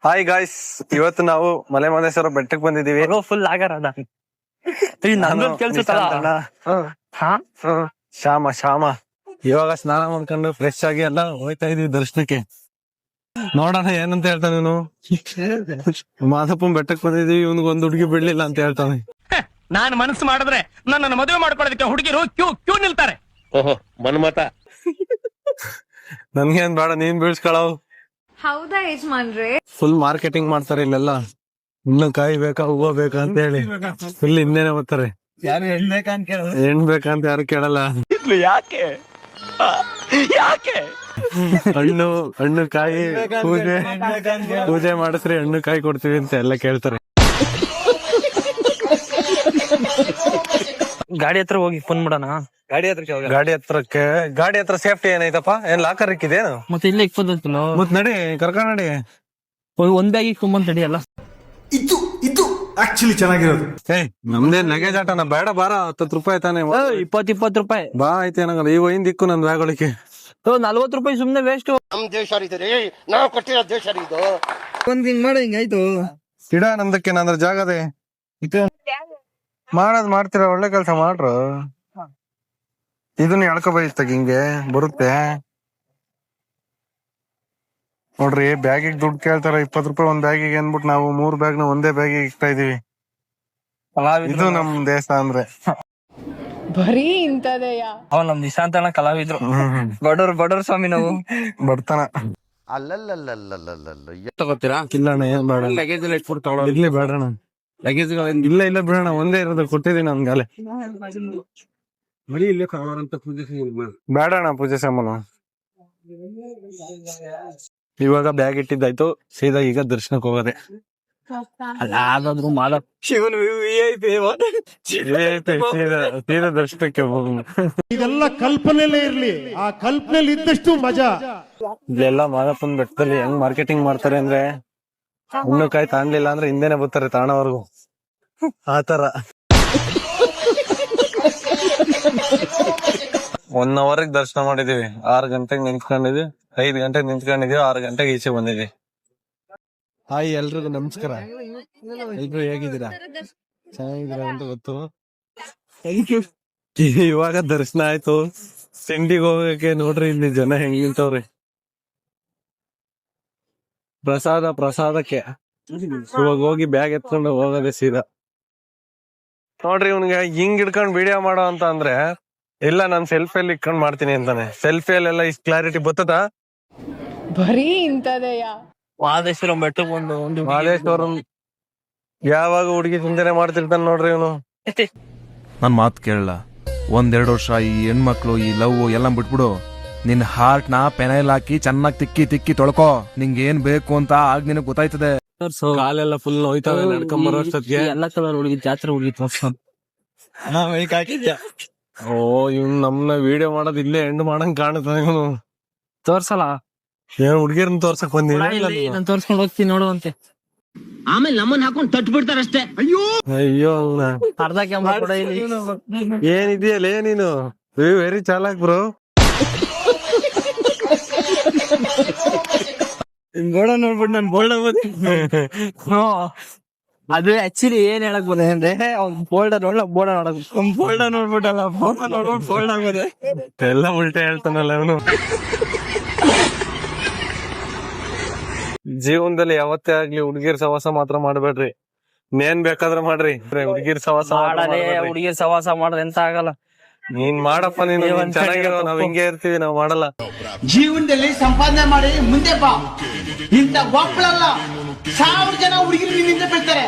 Hi guys, ಇವತ್ತು ನಾವು ಮಲೆ ಮಹದೇಶ್ವರ ಬೆಟ್ಟಕ್ಕೆ ಬಂದಿದೀವಿ. ಫುಲ್ ಆಗಾರದ ಶ್ಯಾಮ ಇವಾಗ ಸ್ನಾನ ಮಾಡ್ಕೊಂಡು ಫ್ರೆಶ್ ಆಗಿ ಎಲ್ಲ ಹೋಯ್ತಾ ಇದೀವಿ ದರ್ಶನಕ್ಕೆ. ನೋಡೋಣ ಏನಂತ ಹೇಳ್ತಾನೆ ಇವನು. ಮಾಧಪ್ಪನ್ ಬೆಟ್ಟಕ್ಕೆ ಬಂದಿದೀವಿ, ಇವನ್ಗೆ ಒಂದ್ ಹುಡುಗಿ ಬಿಡ್ಲಿಲ್ಲ ಅಂತ ಹೇಳ್ತಾನೆ. ನಾನು ಮನಸ್ಸು ಮಾಡಿದ್ರೆ ನನ್ನ ಮದುವೆ ಮಾಡ್ಕೊಳ್ಳೋದಕ್ಕೆ ಹುಡುಗಿರು ಕ್ಯೂ ನಿಲ್ತಾರೆ. ಓಹೋ ಮನ್ಮತ. ನನ್ಗೇನ್ ಬೇಡ, ನೀನ್ ಬೀಳ್ಸ್ಕೊಳವ್. ಹೌದಾ ಯಜಮಾನ್ರೆ? ಫುಲ್ ಮಾರ್ಕೆಟಿಂಗ್ ಮಾಡ್ತಾರೆ ಇಲ್ಲೆಲ್ಲ. ಇನ್ನು ಕಾಯಿ ಬೇಕಾ ಹೂವ ಬೇಕಾ ಅಂತ ಹೇಳಿ ಫುಲ್ ಹಿಂದೆನೆ ಬರ್ತಾರೆ. ಯಾರು ಹೆಣ್ ಬೇಕಂತ ಹೆಣ್ ಬೇಕಂತ ಯಾರು ಕೇಳಲ್ಲ. ಯಾಕೆ ಹಣ್ಣು ಕಾಯಿ ಪೂಜೆ ಮಾಡಿಸ್ರಿ, ಹಣ್ಣು ಕಾಯಿ ಕೊಡ್ತೀವಿ ಅಂತ ಎಲ್ಲ ಕೇಳ್ತಾರೆ. ಗಾಡಿ ಹತ್ರ ಹೋಗಿ ಫೋನ್ ಮಾಡೋಣ. ಗಾಡಿ ಹತ್ರ ಸೇಫ್ಟಿ ಏನೈತಪ್ಪ? ಏನ್ ಲಾಕರ್ ಇಕ್ಕಿದೇನು? ಮತ್ತೆ ಇಲ್ಲೇ ಇಕ್ಕೋದಲ್ಲ. ಮತ್ ನಡಿ, ಕರ್ಕೊಂಡ್ ನಡಿ. ಒಂದ್ ಬ್ಯಾಗಿ ಕುಂಬಂತ ತಡಿಯಲ್ಲ. ಇದು ಆಕ್ಚುಲಿ ಚೆನ್ನಾಗಿರೋದು. ನಮ್ದೇ ಲಗೇಜ್ ಆಟನ ಬೇಡ, ಬಾರ 10 ರೂಪಾಯಿ ತಾನೆ. 20 ರೂಪಾಯಿ ಬಾ ಆಯ್ತು, ಏನಾಗಲ್ಲ. ಈಗ ಒಯ್ದು ಇಕ್ಕು ನನ್ ಬ್ಯಾಗ್ ಒಳಗೆ. 40 ರೂಪಾಯಿ ಸುಮ್ನೆ ವೇಸ್ಟ್. ನಮ್ ದೇಶ ನಾವು ಕೊಟ್ಟಿರೋ ದೇಶ ಇದು. ಒಂದ್ ಹಿಂಗ್ ಮಾಡಿ ಹಿಂಗಾಯ್ತು. ಇಡ ನಮ್ದಕ್ಕೆ ನಂದ್ರ ಜಾಗದೆ ಮಾಡ್ತೀರ, ಒಳ್ಳೆ ಕೆಲ್ಸ ಮಾಡ್ರು. ಇದನ್ನ ಎಳ್ಕೊ ಬೈಸ್ತಾಗ ಹಿಂಗೆ ಬರುತ್ತೆ ನೋಡ್ರಿ. ಬ್ಯಾಗಿಗೆ ದುಡ್ಡು ಕೇಳ್ತಾರ 20 ರೂಪಾಯಿ ಒಂದ್ ಬ್ಯಾಗಿಗೆ ಅಂದ್ಬಿಟ್ಟು ನಾವು 3 ಬ್ಯಾಗ್ನ ಒಂದೇ ಬ್ಯಾಗಿಗೆ ಇಕ್ತಾ ಇದೀವಿ. ಇದು ನಮ್ ದೇಶ ಅಂದ್ರೆ. ಬರೀ ಇಂತದೆಯ. ಅವ್ ನಮ್ ನಿಶಾಂತ ಅಣ್ಣ ಕಲಾವಿದ್ರು. ಬಡವ್ರ ಸ್ವಾಮಿ ನಾವು. ಬಡ್ತಾನ ತಗೋತೀರಾ? ಕಿಲ್ಲಣ್ಣ, ಏನ್ ಬೇಡ. ಲಗೇಜ್ ಎಲ್ಲ ಇಟ್ಬಿಟ್ಟು ತಗೊಳ್ಳೋ. ಇರ್ಲಿ ಬೇಡಣ್ಣ, ಲಗೇಜ್ ಇಲ್ಲ ಬಿಡೋಣ, ಒಂದೇ ಇರೋದು ಕೊಟ್ಟಿದೀನಿ ನನ್ಗಾಲೆ. ಬರೀ ಇಲ್ಲೇ ಅಂತ ಪೂಜೆ ಬೇಡಣ್ಣ ಪೂಜೆ ಸಾಮಾನು. ಇವಾಗ ಬ್ಯಾಗ್ ಇಟ್ಟಿದ್ದಾಯ್ತು, ಸೀದಾ ಈಗ ದರ್ಶನಕ್ಕೆ ಹೋಗೋದೆ. ಅದಾದ್ರೂ ಮಾಲ ಶಿವನ್ ಸೀದಾ ದರ್ಶನಕ್ಕೆ ಹೋಗೋಣ. ಇದೆಲ್ಲ ಕಲ್ಪನೆಲ್ಲೇ ಇರ್ಲಿ, ಆ ಕಲ್ಪನೆಯಲ್ಲಿ ಇದ್ದಷ್ಟು ಮಜಾ. ಇಲ್ಲೆಲ್ಲ ಮಾದಪ್ಪನ ಬೆಟ್ಟದಲ್ಲಿ ಹೆಂಗ್ ಮಾರ್ಕೆಟಿಂಗ್ ಮಾಡ್ತಾರೆ ಅಂದ್ರೆ, ಹಣ್ಣು ಕಾಯಿ ತಾಣ್ಲಿಲ್ಲ ಅಂದ್ರೆ ಹಿಂದೆನೆ ಬರ್ತಾರೆ ತಾಣವರ್ಗು. ಆತರ 1 hour ದರ್ಶನ ಮಾಡಿದೀವಿ. 6 ಗಂಟೆಗೆ ನಿಂತ್ಕೊಂಡಿದ್ವಿ, 5 ಗಂಟೆಗೆ ನಿಂತ್ಕೊಂಡಿದೀವಿ, 6 ಗಂಟೆಗೆ ಈಚೆ ಬಂದಿದ್ವಿ. ಹಾಯ್, ಎಲ್ರಿಗೂ ನಮಸ್ಕಾರ. ಎಲ್ರು ಹೇಗಿದ್ದೀರಾ? ಚೆನ್ನಾಗಿದ್ದೀರಾ ಅಂತ ಗೊತ್ತು. ಇವಾಗ ದರ್ಶನ ಆಯ್ತು. ತಿಂಡಿಗೆ ಹೋಗಕ್ಕೆ ನೋಡ್ರಿ ಇಲ್ಲಿ ಜನ ಹೆಂಗ್ ನಿಂತವ್ರಿ. ಪ್ರಸಾದಕ್ಕೆ ಇವಾಗ ಹೋಗಿ ಬ್ಯಾಗ್ ಎತ್ಕೊಂಡು ಹೋಗೋದೇ ಸೀದಾ. ನೋಡ್ರಿ, ಇವ್ನಿಗೆ ಹಿಂಗ್ ಹಿಡ್ಕೊಂಡ್ ವಿಡಿಯೋ ಮಾಡೋ ಅಂತ ಅಂದ್ರೆ, ಇಲ್ಲ ನಾನ್ ಸೆಲ್ಫಿಯಲ್ಲಿ ಇಟ್ಕೊಂಡ್ ಮಾಡ್ತೀನಿ ಅಂತಾನೆ. ಸೆಲ್ಫಿಯಲ್ಲೆಲ್ಲ ಇಷ್ಟು ಕ್ಲಾರಿಟಿ ಬರ್ತದ? ಬರೀ ಇಂತದೆಯ. ಮಹದೇಶ್ವರ ಬೆಟ್ಟಕ್ಕೆ ಒಂದು ಮಹದೇಶ್ವರಂ ಯಾವಾಗ ಹುಡುಗಿ ಚಿಂತನೆ ಮಾಡ್ತಿರ್ತಾನೆ ನೋಡ್ರಿ ಇವನು. ನನ್ ಮಾತು ಕೇಳಲ್ಲ. 1-2 ವರ್ಷ ಈ ಹೆಣ್ಮಕ್ಳು, ಈ ಲವ್ ಎಲ್ಲ ಬಿಟ್ಬಿಡು. ನಿನ್ ಹಾರ್ಟ್ ನ ಪೆನೈಲ್ ಹಾಕಿ ಚೆನ್ನಾಗಿ ತಿಕ್ಕಿ ತೊಳ್ಕೊ. ನಿಂಗೆ ಏನ್ ಬೇಕು ಅಂತ ಆಗ ನಿನಗ್ ಗೊತ್ತಾಯ್ತದೆ. ಕಾಲೆಲ್ಲ ಫುಲ್ ಹೋಯ್ತಾವೆ ನಡ್ಕೊಂಡ್ ಬರೋ ಅಷ್ಟೊತ್ತಿಗೆ. ಎಲ್ಲ ಕಲರ್ ಹುಡುಗಿ ಜಾತ್ರೆ ಹುಡುಗಿ ಓ, ಇವ್ನು ನಮ್ನ ವಿಡಿಯೋ ಮಾಡೋದ್ ಇಲ್ಲೇ ಎಂಡ್ ಮಾಡಂಗ್ ಕಾಣುತ್ತಾನೆ ಇವನು. ತೋರ್ಸಲ್ಲ, ಏನ್ ಹುಡ್ಗಿರ್ನ ತೋರ್ಸಕ್ ಬಂದಿಲ್ಲ. ನಾನು ತೋರ್ಸ್ಕೊಂಡು ಹೋಗ್ತೀನಿ ನೋಡುವಂತೆ. ಆಮೇಲೆ ನಮ್ಮನ್ನ ಹಾಕೊಂಡು ತಟ್ಟು ಬಿಡ್ತಾರಷ್ಟೇ. ಅಯ್ಯೋ, ಅರ್ಧ ಕ್ಯಾಮ್ರಾ ಕೂಡ ಇಲ್ಲಿ. ಏನಿದೆಯಲ್ಲ ನೀನು, ವೆರಿ ಚಾಲಾಕ್ ಬ್ರೋ. ಗೋಡ ನೋಡ್ಬಿಟ್ಟು ನಾನು ಬೋಲ್ಡ್ ಅದು ಆಕ್ಚುಲಿ ಏನ್ ಹೇಳಕ್ ಬಂದೆ ಅಂದ್ರೆ, ಅವ್ನ್ ಬೋಲ್ಡರ್ ಬೋರ್ಡ ನೋಡಕ್ ಬೋಲ್ಡ ನೋಡ್ಬಿಟ್ಟಲ್ಲ, ನೋಡ್ಬಿಟ್ಟು ಬೋಲ್ಡ್ ಆಗೋದೆ. ಎಲ್ಲ ಉಲ್ಟೆ ಹೇಳ್ತಾನಲ್ಲ ಅವನು. ಜೀವನದಲ್ಲಿ ಯಾವತ್ತೇ ಆಗ್ಲಿ ಹುಡುಗಿರ್ ಸವಾಸ ಮಾತ್ರ ಮಾಡ್ಬೇಡ್ರಿ. ನೇನ್ ಬೇಕಾದ್ರೆ ಮಾಡ್ರಿ, ಹುಡುಗಿರ್ ಸವಾಸ ಹುಡುಗಿರ್ ಸವಾಸ ಮಾಡೋದ್ ಎಂತ ಆಗಲ್ಲ. ನೀನ್ ಮಾಡಪ್ಪ, ನೀನು ಚೆನ್ನಾಗಿರೋ, ನಾವ್ ಹಿಂಗೆ ಇರ್ತೀವಿ, ನಾವ್ ಮಾಡಲ್ಲ. ಜೀವನದಲ್ಲಿ ಸಂಪಾದನೆ ಮಾಡಿ ಮುಂದೆ ಬಾ. ಇಂತ ಒಬ್ಬಳಲ್ಲ 1000 ಜನ ಹುಡುಗಿರು ನಿನ್ನಿಂದ ಬೀಳ್ತಾರೆ.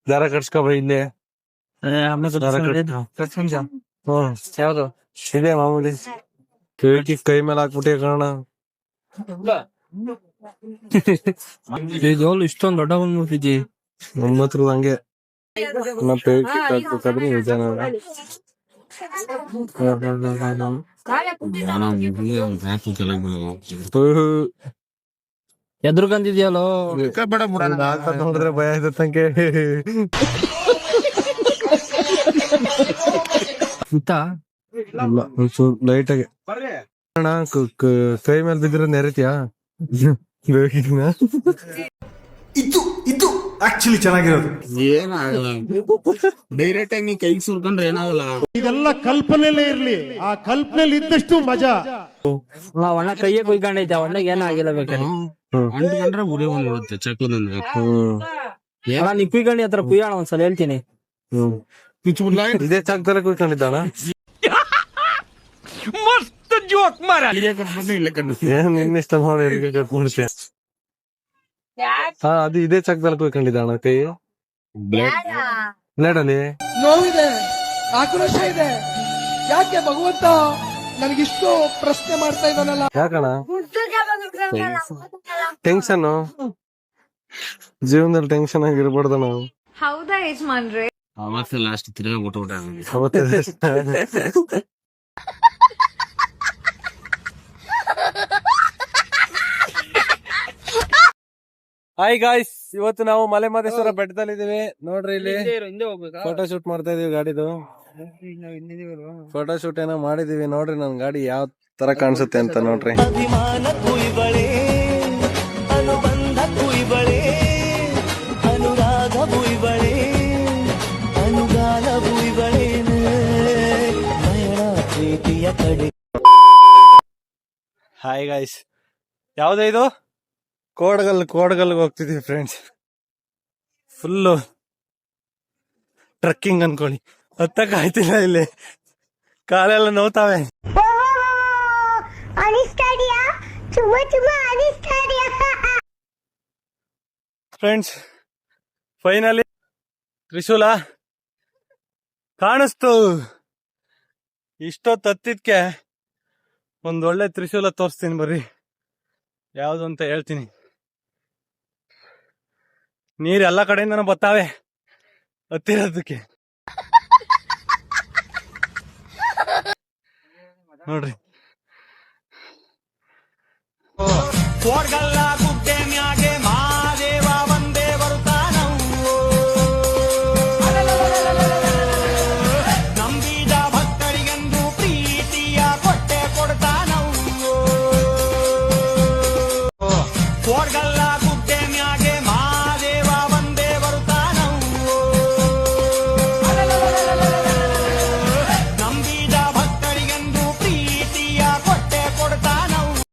ದಾರ ಕಟ್ಸ್ಕೊಬ ಇಲ್ಲಿ. ಯಾವ್ದು ಇದೆ ಮಾಮೂಲಿ. ಕೈ ಮೇಲೆ ಹಾಕ್ಬಿಟ್ಟೆ ಕಾರಣ. ಇಷ್ಟೊಂದು ದೊಡ್ಡ ಬಂದ್ಬಿಟ್ಟಿದ್ದಿ. ನಮ್ಮ ಹತ್ರ ಹಂಗೆ ಹಾಕ್ಬೇಕಾದ್ರೆ ನಿಜಾನ. ಎದ್ರುಗಂದಿದ್ಯಲ್ಲೋ ನೋಡಿದ್ರೆ ಭಯ ಆಯ್ತಂಗೆ. ಲೈಟ್ ಆಗಿ ಅಣ್ಣ ಕೈ ಮೇಲೆ ಬಿದ್ರೆ ನೆರಿತೀಯಾ ಬೇಕಿನ ಇದು ಆಕ್ಚುಲಿ ಚೆನ್ನಾಗಿರೋದು. ಏನಾಗಲ್ಲ ಡೈರೆಕ್ಟ್ ಆಗಿ ನೀ ಕೈಗೆ ಸುರ್ಕೊಂಡ್ರೆ ಏನಾಗಲ್ಲ. ಇದೆಲ್ಲ ಕಲ್ಪನೆಲೇ ಇರ್ಲಿ, ಆ ಕಲ್ಪನೆಲಿ ಇದ್ದಷ್ಟು ಮಜಾ. ಒಣ್ಣ ಕೈಯೇ ಕುಯ್ಕೊಂಡೈತೆ, ಒಣ್ಣಗೆ ಏನಾಗಿಲ್ಲ ಬೇಕಾದ್ರೆ. ಅಂಟ್ಕೊಂಡ್ರೆ ಉರಿ ಬಂದ್ಬಿಡುತ್ತೆ ಚಕ್ಲದಂದ್ರೆ. ನೀ ಕುಯ್ಕೊಂಡಿ ಹತ್ರ ಕುಯ್ಯೋಣ ಒಂದ್ಸಲ ಹೇಳ್ತೀನಿ. ಇದೇ ಜಾಗದಲ್ಲೇ ಕುಯ್ಕೊಂಡಿದ್ದಾನ. ಏನ್ ನಿನ್ನಿಷ್ಟ ನೋಡಿ ಕಟ್ ಮಾಡ್ತೀಯ. ಹಾ ಅದು ಇದೇ ಜಾಗದಲ್ಲಿ ಕುಯ್ಕೊಂಡಿದ್ದಾನ ಕೈ ಬ್ಲೇಡ್ ಅಲ್ಲಿ. ನೋವಿದೆ, ಆಕ್ರೋಶ ಇದೆ. ಯಾಕೆ ಭಗವಂತ ನನಗಿಷ್ಟು ಪ್ರಶ್ನೆ ಮಾಡ್ತಾ ಇದ್ದಾನಲ್ಲ? ಯಾಕಣ ಟೆನ್ಷನ್, ಜೀವನದಲ್ಲಿ ಟೆನ್ಷನ್ ಆಗಿರ್ಬಾರ್ದು ನಾವು. ಹೌದಾ ಯಜಮಾನ್ರೆ? ಅವತ್ತು ಲಾಸ್ಟ್ ತಿರ್ಗಾ ಬಿಟ್ಬಿಟ್ಟ. ಹಾಯ್ ಗಾಯ್ಸ್, ಇವತ್ತು ನಾವು ಮಲೆ ಮಹದೇಶ್ವರ ಬೆಟ್ಟದಲ್ಲಿದ್ದೀವಿ. ನೋಡ್ರಿ ಇಲ್ಲಿ ಹಿಂದೆ ಹೋಗ್ಬೇಕಾ? ಫೋಟೋ ಶೂಟ್ ಮಾಡ್ತಾ ಇದೀವಿ. ಗಾಡಿದು ಫೋಟೋ ಶೂಟ್ ಏನೋ ಮಾಡಿದೀವಿ. ನೋಡ್ರಿ ನನ್ ಗಾಡಿ ಯಾವ ತರ ಕಾಣಿಸುತ್ತೆ ಅಂತ ನೋಡ್ರಿ. ಅಭಿಮಾನ ಕುಯ್ಬಳೆ, ಅನುಬಂಧ ಕುಯ್ಬಳೆ, ಅನುರಾಗ ಕುಯ್ಬಳೆ, ಅನುಗಾಲ ಕುಯ್ಬಳೆ, ನಯನ ಪ್ರೀತಿಯ ಕಡೆ. ಹಾಯ್ ಗಾಯ್ಸ್, ಯಾವ್ದು ಇದು? ಕೋಡಗಲ್ಗೆ ಹೋಗ್ತಿದೀವಿ ಫ್ರೆಂಡ್ಸ್. ಫುಲ್ಲು ಟ್ರಕ್ಕಿಂಗ್ ಅನ್ಕೊಳ್ಳಿ. ಹತ್ತಕ್ ಆಯ್ತಿಲ್ಲ, ಇಲ್ಲಿ ಕಾಲೆಲ್ಲ ನೋವ್ತಾವೆ. ಫ್ರೆಂಡ್ಸ್ ಫೈನಲಿ ತ್ರಿಶೂಲ ಕಾಣಿಸ್ತು. ಇಷ್ಟೊತ್ತು ಹತ್ತಿದ್ಕೆ ಒಂದೊಳ್ಳೆ ತ್ರಿಶೂಲ ತೋರಿಸ್ತೀನಿ ಬರ್ರಿ, ಯಾವ್ದು ಅಂತ ಹೇಳ್ತೀನಿ. ನೀರ್ ಎಲ್ಲ ಕಡೆಯಿಂದನೂ ಬರ್ತಾವೆ ಹತ್ತಿರೋದಕ್ಕೆ. ನೋಡ್ರಿ